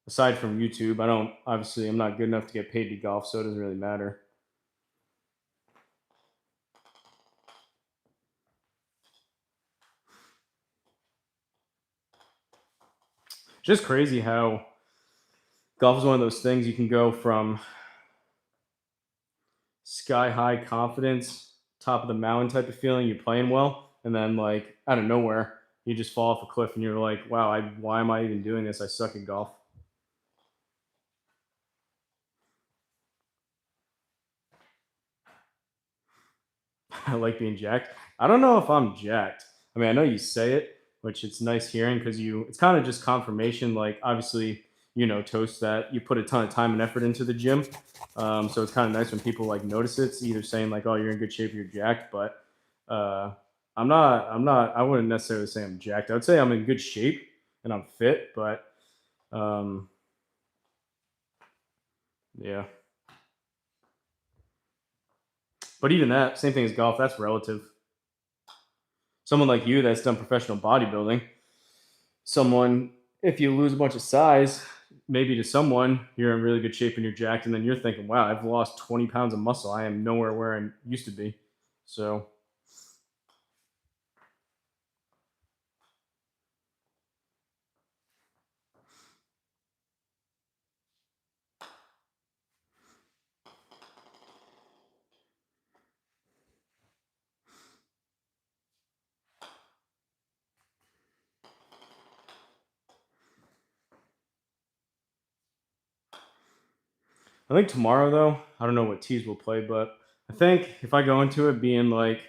aside from YouTube, I don't obviously I'm not good enough to get paid to golf, so it doesn't really matter. Just crazy how golf is one of those things you can go from sky high confidence, top of the mountain type of feeling, you're playing well, and then like out of nowhere, you just fall off a cliff and you're like, wow, why am I even doing this? I suck at golf. I like being jacked. I don't know if I'm jacked. I mean, I know you say it, which it's nice hearing because it's kind of just confirmation. Like, obviously, Toast that you put a ton of time and effort into the gym. So it's kind of nice when people like notice it. It's either saying like, oh, you're in good shape, or you're jacked. But uh, I wouldn't necessarily say I'm jacked. I would say I'm in good shape and I'm fit. But um, yeah. But even that, same thing as golf, that's relative. Someone like you that's done professional bodybuilding, someone, if you lose a bunch of size, maybe to someone you're in really good shape and you're jacked, and then you're thinking, wow, I've lost 20 pounds of muscle. I am nowhere where I used to be. So I think tomorrow, though, I don't know what tees will play, but I think if I go into it being like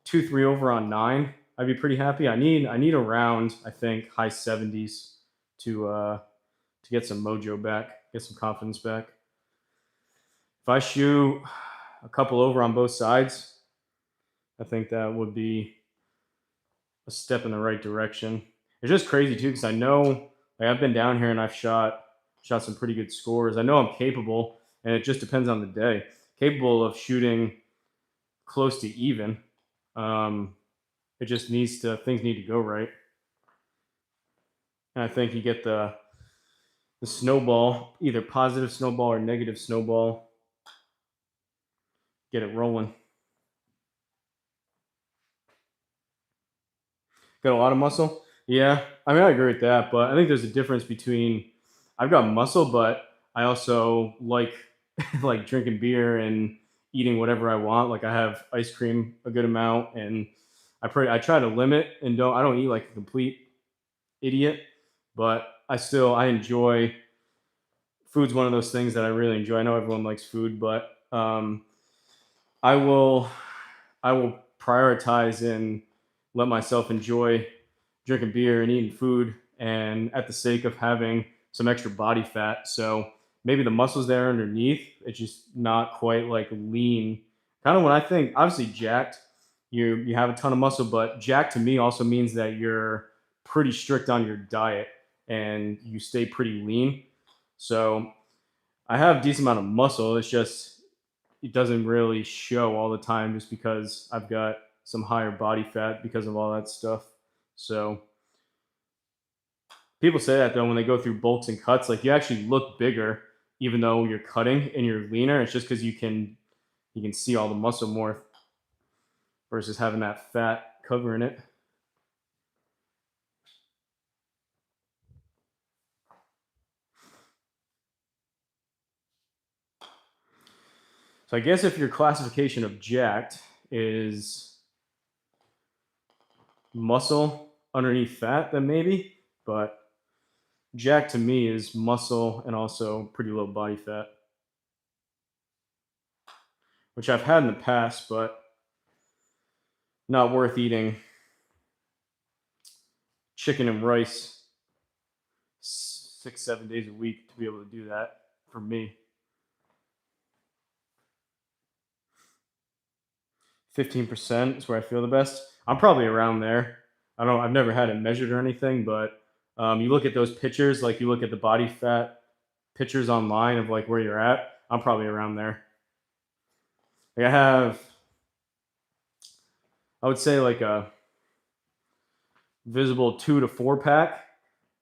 2-3 over on nine, I'd be pretty happy. I need around, I think, high 70s to get some mojo back, get some confidence back. If I shoot a couple over on both sides, I think that would be a step in the right direction. It's just crazy too because I know like I've been down here and I've shot some pretty good scores. I know I'm capable, and it just depends on the day. Capable of shooting close to even. Um, it just needs to things need to go right, and I think you get the snowball, either positive snowball or negative snowball, get it rolling. Got a lot of muscle. Yeah, I mean I agree with that, but I think there's a difference between I've got muscle, but I also like like drinking beer and eating whatever I want. Like I have ice cream a good amount, and I try to limit and I don't eat like a complete idiot, but I enjoy food's one of those things that I really enjoy. I know everyone likes food, but I will I will prioritize and let myself enjoy drinking beer and eating food, and at the sake of having some extra body fat. So maybe the muscles there underneath, it's just not quite like lean. Kind of when I think obviously jacked, you have a ton of muscle, but jacked to me also means that you're pretty strict on your diet and you stay pretty lean. So I have a decent amount of muscle. It's just it doesn't really show all the time just because I've got some higher body fat because of all that stuff. So people say that though when they go through bulks and cuts, like you actually look bigger even though you're cutting and you're leaner. It's just because you can see all the muscle more versus having that fat covering it. So I guess if your classification of jacked is muscle underneath fat, then maybe. But jack to me is muscle and also pretty low body fat, which I've had in the past, but not worth eating chicken and rice 6, 7 days a week to be able to do that for me. 15% is where I feel the best. I'm probably around there. I've never had it measured or anything, but you look at those pictures, like you look at the body fat pictures online of like where you're at. I'm probably around there. Like I would say like a visible 2 to 4 pack,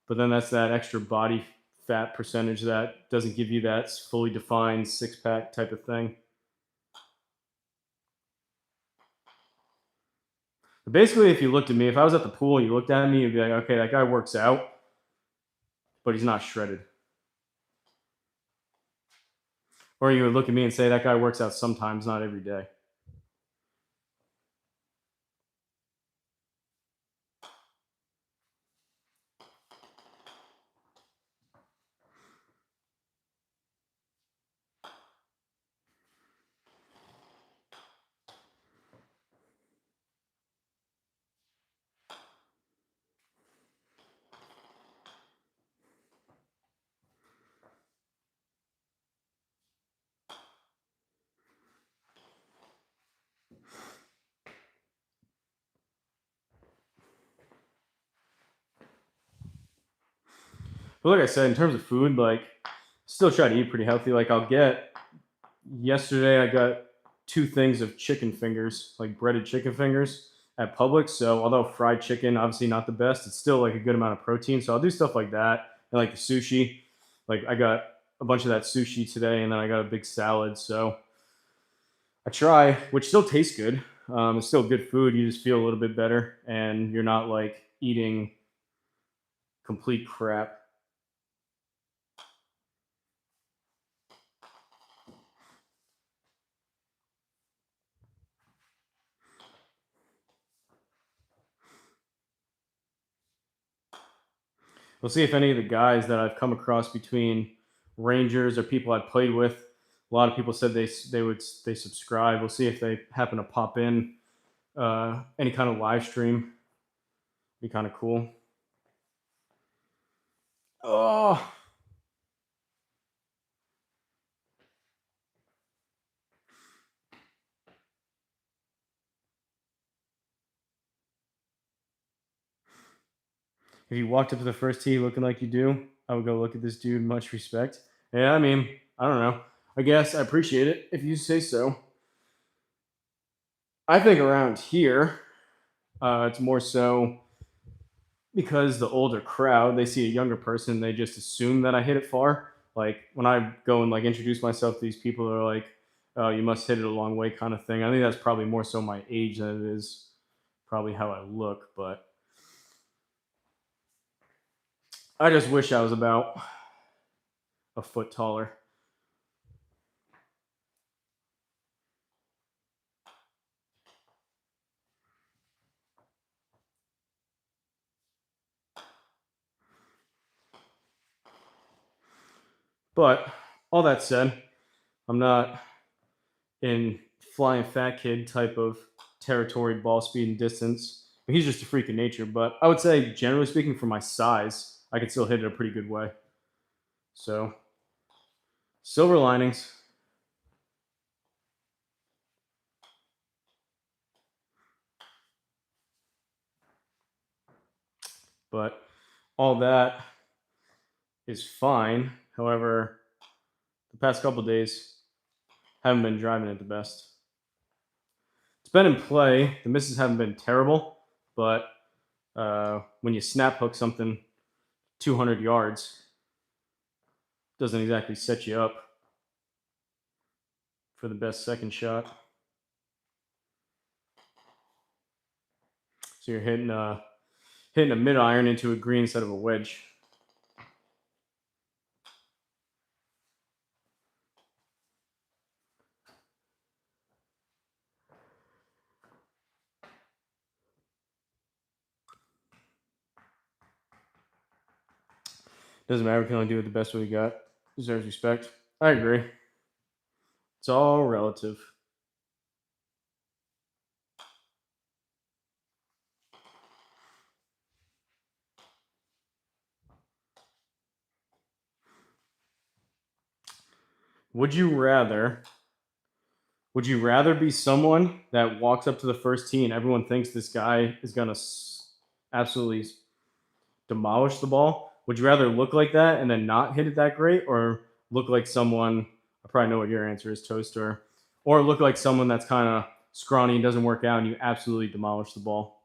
but then that's that extra body fat percentage that doesn't give you that fully defined 6 pack type of thing. But basically, if you looked at me, if I was at the pool and you looked at me, you'd be like, okay, that guy works out, but he's not shredded. Or you would look at me and say, that guy works out sometimes, not every day. But like I said, in terms of food, like still try to eat pretty healthy. Like yesterday I got 2 things of chicken fingers, like breaded chicken fingers at Publix. So although fried chicken obviously not the best, it's still like a good amount of protein. So I'll do stuff like that. And like the sushi, like I got a bunch of that sushi today, and then I got a big salad. So I try, which still tastes good. It's still good food. You just feel a little bit better, and you're not like eating complete crap. We'll see if any of the guys that I've come across between Rangers or people I played with. A lot of people said they subscribe. We'll see if they happen to pop in any kind of live stream. Be kind of cool. Oh, if you walked up to the first tee looking like you do, I would go look at this dude. Much respect. Yeah, I mean, I don't know. I guess I appreciate it if you say so. I think around here, it's more so because the older crowd, they see a younger person, they just assume that I hit it far. Like when I go and like introduce myself to these people, they're like, "Oh, you must hit it a long way," kind of thing. I think that's probably more so my age than it is probably how I look. But I just wish I was about a foot taller. But all that said, I'm not in flying fat kid type of territory, ball speed and distance. He's just a freak of nature. But I would say, generally speaking, for my size, I can still hit it a pretty good way. So silver linings. But all that is fine. However, the past couple days haven't been driving it the best. It's been in play. The misses haven't been terrible, but when you snap hook something 200 yards, doesn't exactly set you up for the best second shot. So you're hitting a mid iron into a green instead of a wedge. Doesn't matter. We can only do it the best way we got. Deserves respect. I agree. It's all relative. Would you rather? Would you rather be someone that walks up to the first tee and everyone thinks this guy is gonna absolutely demolish the ball? Would you rather look like that and then not hit it that great, or look like someone? I probably know what your answer is, Toaster. Or look like someone that's kind of scrawny and doesn't work out, and you absolutely demolish the ball.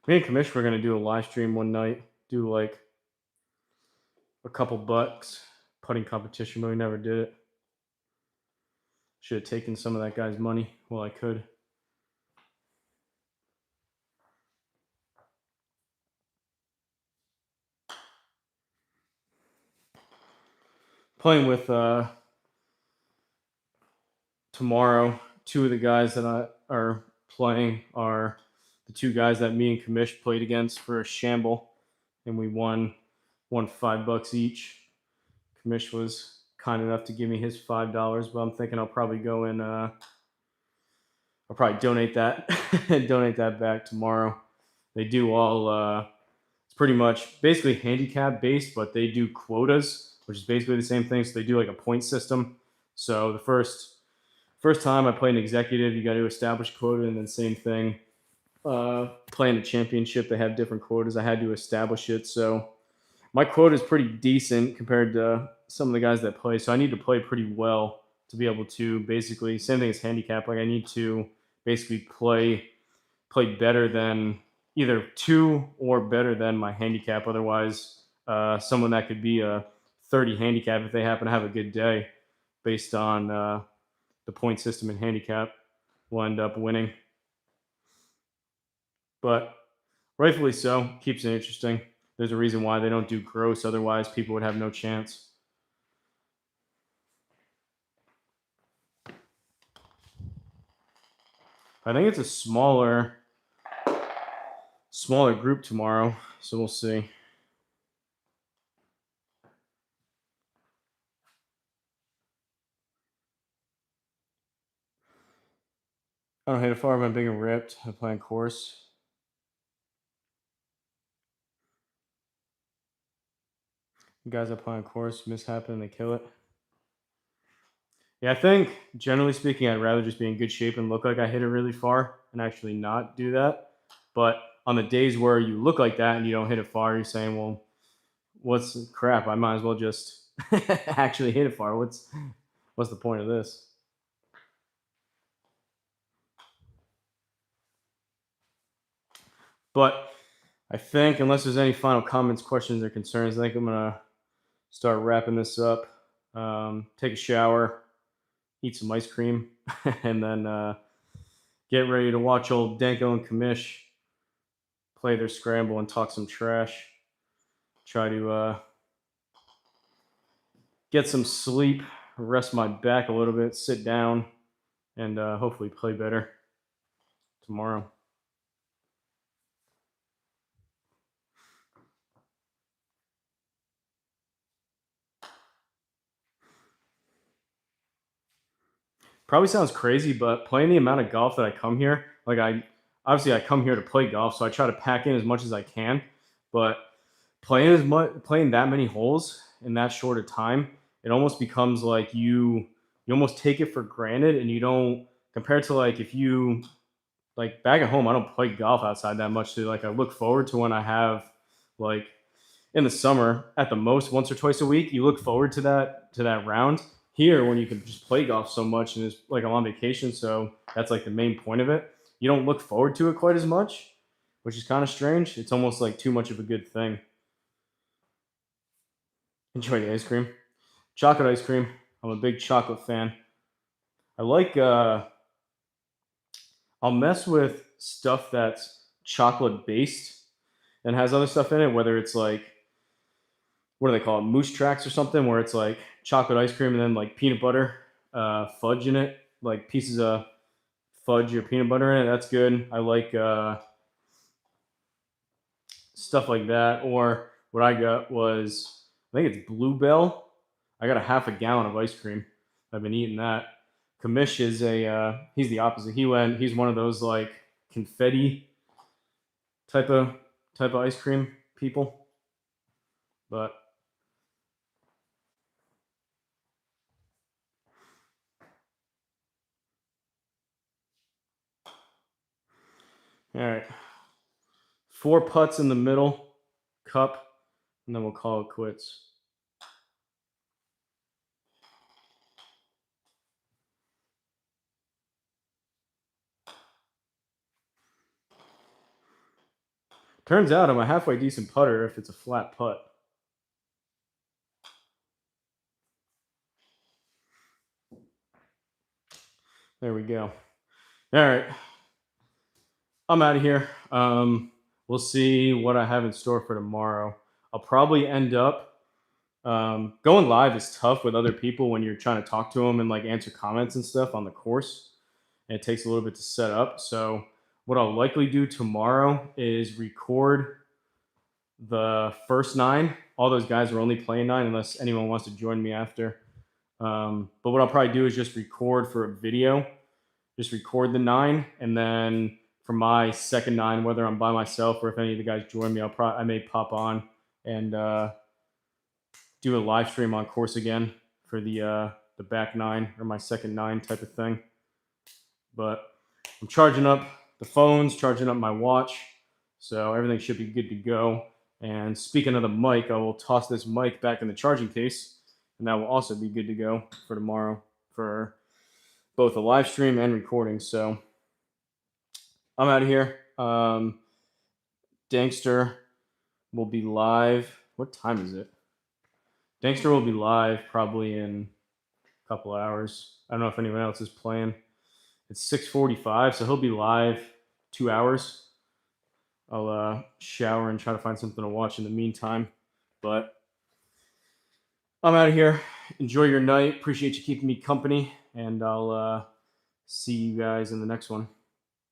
Me and Kamish were gonna do a live stream one night, do like a couple bucks putting competition, but we never did it. Should have taken some of that guy's money while I could. Playing with tomorrow, two of the guys that I are playing are the two guys that me and Kamish played against for a shamble, and we won $5 each. Kamish was kind enough to give me his $5, but I'm thinking I'll probably go and I'll probably donate that donate that back tomorrow. They do all it's pretty much basically handicap based, but they do quotas, which is basically the same thing. So they do like a point system. So the first time I played an executive, you got to establish quota, and then same thing. Playing a championship, they have different quotas. I had to establish it, so my quota is pretty decent compared to some of the guys that play. So I need to play pretty well to be able to basically same thing as handicap. Like I need to basically play better than either two or better than my handicap. Otherwise, someone that could be a 30 handicap if they happen to have a good day, based on the point system and handicap, will end up winning. But rightfully so, keeps it interesting. There's a reason why they don't do gross, otherwise people would have no chance. I think it's a smaller group tomorrow, so we'll see. I don't hit it far, but I'm big and ripped. I'm playing course. The guys that play on course mishap and they kill it. Yeah, I think generally speaking, I'd rather just be in good shape and look like I hit it really far and actually not do that. But on the days where you look like that and you don't hit it far, you're saying, well, what's crap? I might as well just actually hit it far. What's the point of this? But I think, unless there's any final comments, questions, or concerns, I think I'm gonna start wrapping this up. Take a shower, eat some ice cream, and then get ready to watch old Danko and Kamish play their scramble and talk some trash. Try to get some sleep, rest my back a little bit, sit down, and hopefully play better tomorrow. Probably sounds crazy, but playing the amount of golf that I come here, like I come here to play golf, so I try to pack in as much as I can. But playing that many holes in that short a time, it almost becomes like you almost take it for granted, and you don't, compared to like if you, like back at home, I don't play golf outside that much. So like I look forward to when I have, like, in the summer at the most once or twice a week. You look forward to that round. here when you can just play golf so much, and it's like I'm on vacation, so that's like the main point of it. You don't look forward to it quite as much, which is kind of strange. It's almost like too much of a good thing. Enjoy the ice cream. Chocolate ice cream. I'm a big chocolate fan. I like I'll mess with stuff that's chocolate based and has other stuff in it, whether it's like, what do they call it, moose tracks or something, where it's like chocolate ice cream and then like peanut butter, fudge in it, like pieces of fudge or peanut butter in it. That's good. I like stuff like that. Or what I got was, I think it's Bluebell. I got a half a gallon of ice cream. I've been eating that. Kamish is a he's the opposite. He's one of those like confetti type of ice cream people. But all right, 4 putts in the middle cup, and then we'll call it quits. Turns out I'm a halfway decent putter if it's a flat putt. There we go. All right, I'm out of here. We'll see what I have in store for tomorrow. I'll probably end up going live is tough with other people when you're trying to talk to them and like answer comments and stuff on the course. And it takes a little bit to set up. So what I'll likely do tomorrow is record the first 9. All those guys are only playing 9 unless anyone wants to join me after. But what I'll probably do is just record for a video, just record the 9, and then for my second 9, whether I'm by myself or if any of the guys join me, I may pop on and do a live stream on course again for the back 9 or my second 9 type of thing. But I'm charging up the phones, charging up my watch, so everything should be good to go. And speaking of the mic, I will toss this mic back in the charging case, and that will also be good to go for tomorrow for both a live stream and recording. So I'm out of here. Dankster will be live. What time is it? Dankster will be live probably in a couple hours. I don't know if anyone else is playing. It's 6:45, so he'll be live 2 hours. I'll shower and try to find something to watch in the meantime. But I'm out of here. Enjoy your night. Appreciate you keeping me company, and I'll see you guys in the next one.